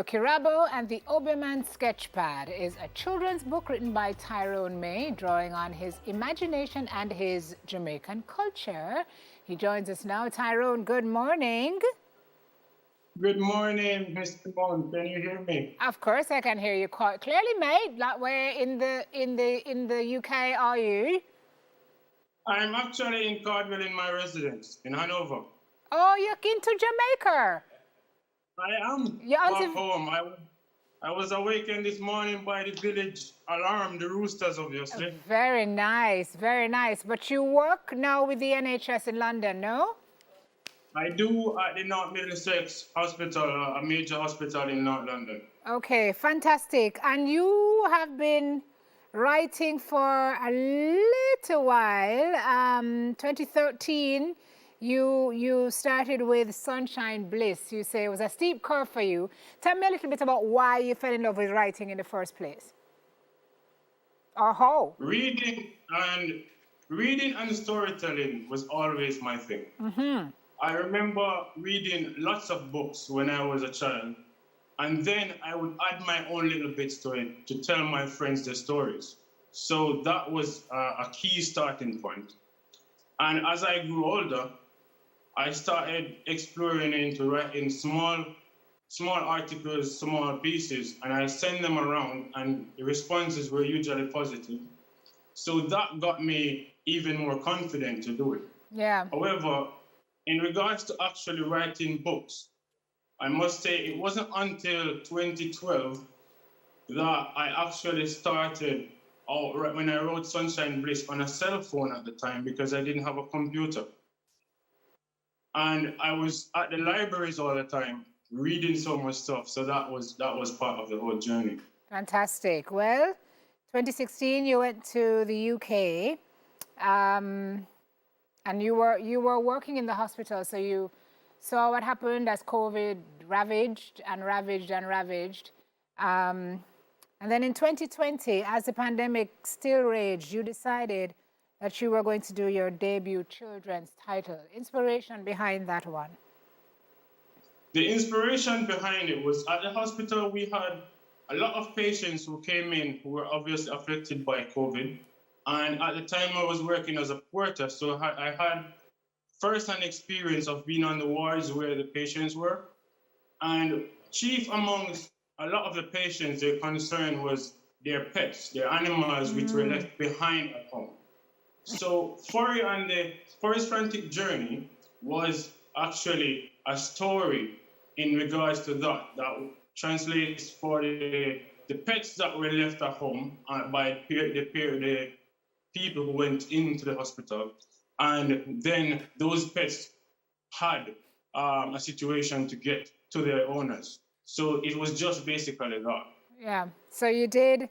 Kirabo and the Oberman Sketchpad is a children's book written by Tyrone May, drawing on his imagination and his Jamaican culture. He joins us now. Tyrone, good morning. Good morning, Mr. Bond. Can you hear me? Of course, I can hear you quite clearly, mate. Like, where in the UK are you? I'm actually in Cardwell in my residence in Hanover. Oh, you're into Jamaica. I am You're back home. I was awakened this morning by the village alarm, the roosters, obviously. Very nice, very nice. But you work now with the NHS in London, no? I do at the North Middlesex Hospital, a major hospital in North London. Okay, fantastic. And you have been writing for a little while. 2013, you started with Sunshine Bliss. You say it was a steep curve for you. Tell me a little bit about why you fell in love with writing in the first place. Or how? Reading and storytelling was always my thing. Mm-hmm. I remember reading lots of books when I was a child, and then I would add my own little bits to it to tell my friends the stories. So that was a key starting point. And as I grew older, I started exploring into writing small articles, small pieces, and I send them around, and the responses were usually positive. So that got me even more confident to do it. Yeah. However, in regards to actually writing books, I must say it wasn't until 2012 that I actually started when I wrote Sunshine Bliss on a cell phone at the time because I didn't have a computer. And I was at the libraries all the time reading so much stuff. So that was part of the whole journey. Fantastic. Well, 2016 you went to the UK. And you were working in the hospital, so you saw what happened as COVID ravaged and ravaged and ravaged. And then in 2020, as the pandemic still raged, you decided that you were going to do your debut children's title. Inspiration behind that one? The inspiration behind it was at the hospital, we had a lot of patients who came in who were obviously affected by COVID. And at the time I was working as a porter, so I had first-hand experience of being on the wards where the patients were. And chief amongst a lot of the patients, their concern was their pets, their animals, which were left behind at home. So Furry and the Furry's Frantic Journey was actually a story in regards to that translates for the pets that were left at home by the people who went into the hospital, and then those pets had a situation to get to their owners. So it was just basically that. Yeah. So you did.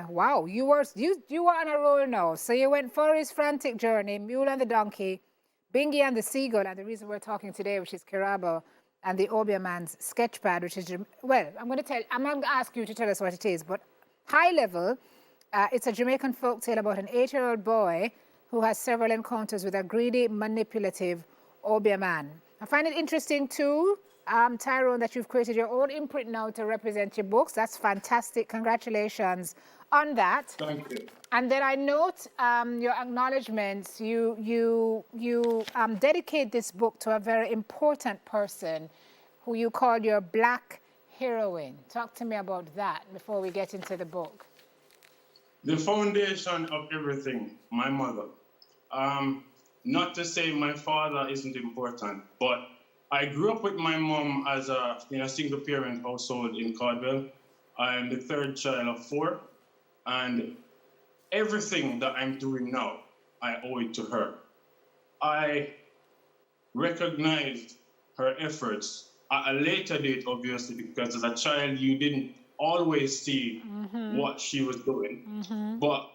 Wow. You were on a roll now. So you went Furry's Frantic Journey, Mule and the Donkey, Bingy and the Seagull, and the reason we're talking today, which is Kirabo, and the Oberman's Sketchpad, which is, well, I'm going to ask you to tell us what it is, but high level. It's a Jamaican folktale about an 8-year-old boy who has several encounters with a greedy, manipulative Obeah. I find it interesting too, Tyrone, that you've created your own imprint now to represent your books. That's fantastic. Congratulations on that. Thank you. And then I note your acknowledgements. You dedicate this book to a very important person who you called your Black heroine. Talk to me about that before we get into the book. The foundation of everything, my mother. Not to say my father isn't important, but I grew up with my mom in a single parent household in Cardwell. I am the third child of 4, and everything that I'm doing now, I owe it to her. I recognized her efforts at a later date, obviously, because as a child, you didn't always see what she was doing, but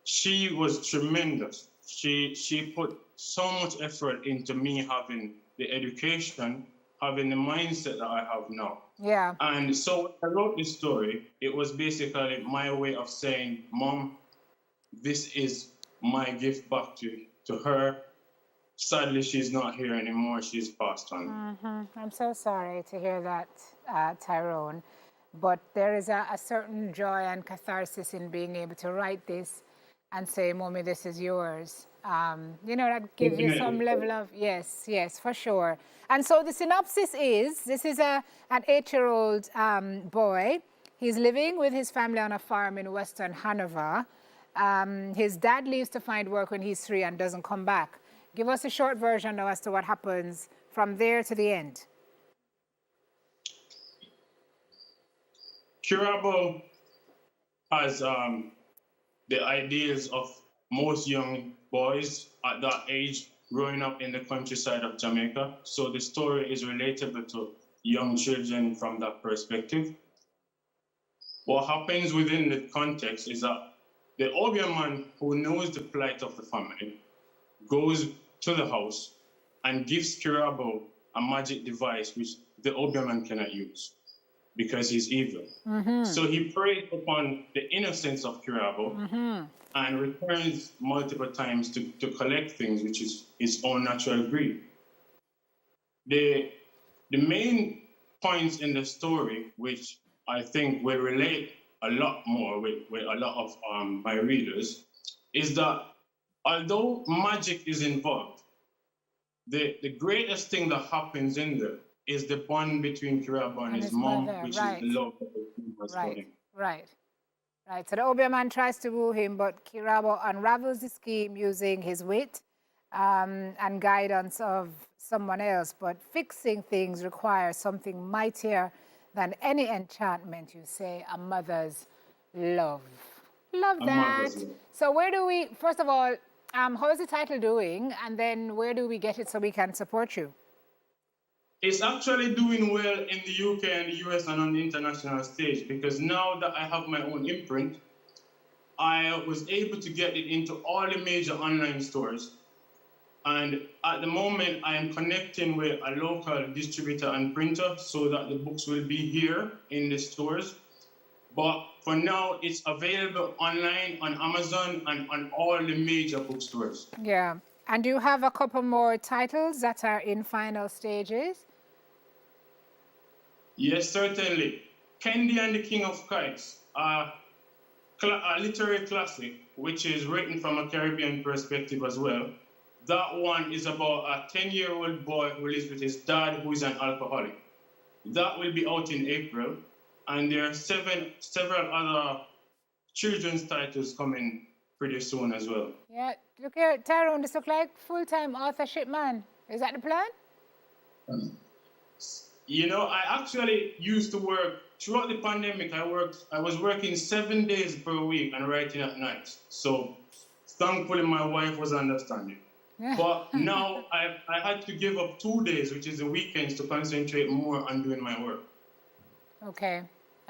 she was tremendous. She put so much effort into me having the education, having the mindset that I have now. Yeah. And so when I wrote this story, it was basically my way of saying, Mom, this is my gift back to her. sadly, she's not here anymore. She's passed on. I'm so sorry to hear that, Tyrone. But there is a certain joy and catharsis in being able to write this and say, Mommy, this is yours. That gives you some level of, yes, for sure. And so the synopsis is, this is an 8-year-old boy. He's living with his family on a farm in Western Hanover. His dad leaves to find work when he's 3 and doesn't come back. Give us a short version now as to what happens from there to the end. Kirabo has the ideas of most young boys at that age growing up in the countryside of Jamaica. So the story is relatable to young children from that perspective. What happens within the context is that the Obeah man, who knows the plight of the family, goes to the house and gives Kirabo a magic device which the Obeah man cannot use because he's evil. So he preys upon the innocence of Kirabo and returns multiple times to collect things, which is his own natural greed. The main points in the story, which I think will relate a lot more with a lot of my readers, is that although magic is involved, the greatest thing that happens in there is the bond between Kirabo and his mom, which is the love that he has for him. Right. So the Obeah man tries to woo him, but Kirabo unravels the scheme using his wit and guidance of someone else. But fixing things requires something mightier than any enchantment, you say, a mother's love. Love that. So where do we, first of all, how is the title doing? And then where do we get it so we can support you? It's actually doing well in the UK and the US and on the international stage, because now that I have my own imprint, I was able to get it into all the major online stores. And at the moment, I am connecting with a local distributor and printer so that the books will be here in the stores. But for now, it's available online on Amazon and on all the major bookstores. Yeah. And do you have a couple more titles that are in final stages? Yes, certainly. Kendi and the King of Kites, a literary classic, which is written from a Caribbean perspective as well. That one is about a 10-year-old boy who lives with his dad, who is an alcoholic. That will be out in April. And there are several other children's titles coming pretty soon as well. Yeah, look here, Tyrone, this looks like full-time authorship, man. Is that the plan? I actually used to work, throughout the pandemic, I was working 7 days per week and writing at night. So thankfully my wife was understanding. But now I had to give up 2 days, which is the weekends, to concentrate more on doing my work. Okay.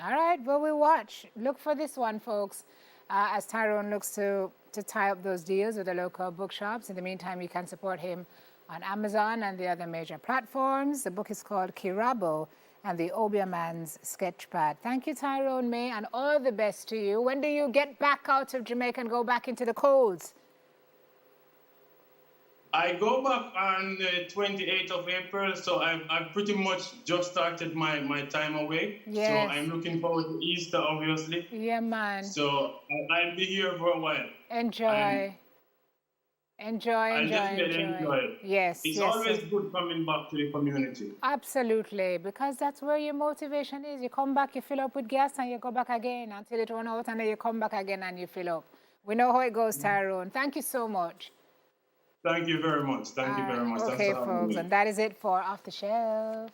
All right. Well, we'll watch. Look for this one, folks, as Tyrone looks to tie up those deals with the local bookshops. In the meantime, you can support him on Amazon and the other major platforms. The book is called Kirabo and the Obeah Man's Sketchpad. Thank you, Tyrone May, and all the best to you. When do you get back out of Jamaica and go back into the colds? I go back on the 28th of April, so I've pretty much just started my time away. Yes. So I'm looking forward to Easter, obviously. Yeah, man. So I'll be here for a while. Enjoy. I'll definitely enjoy. Yes. It's always good coming back to the community. Absolutely, because that's where your motivation is. You come back, you fill up with gas, and you go back again until it runs out, and then you come back again and you fill up. We know how it goes, Tyrone. Thank you so much. Thank you very much. Thank you very much. Okay, folks, and that is it for Off the Shelf.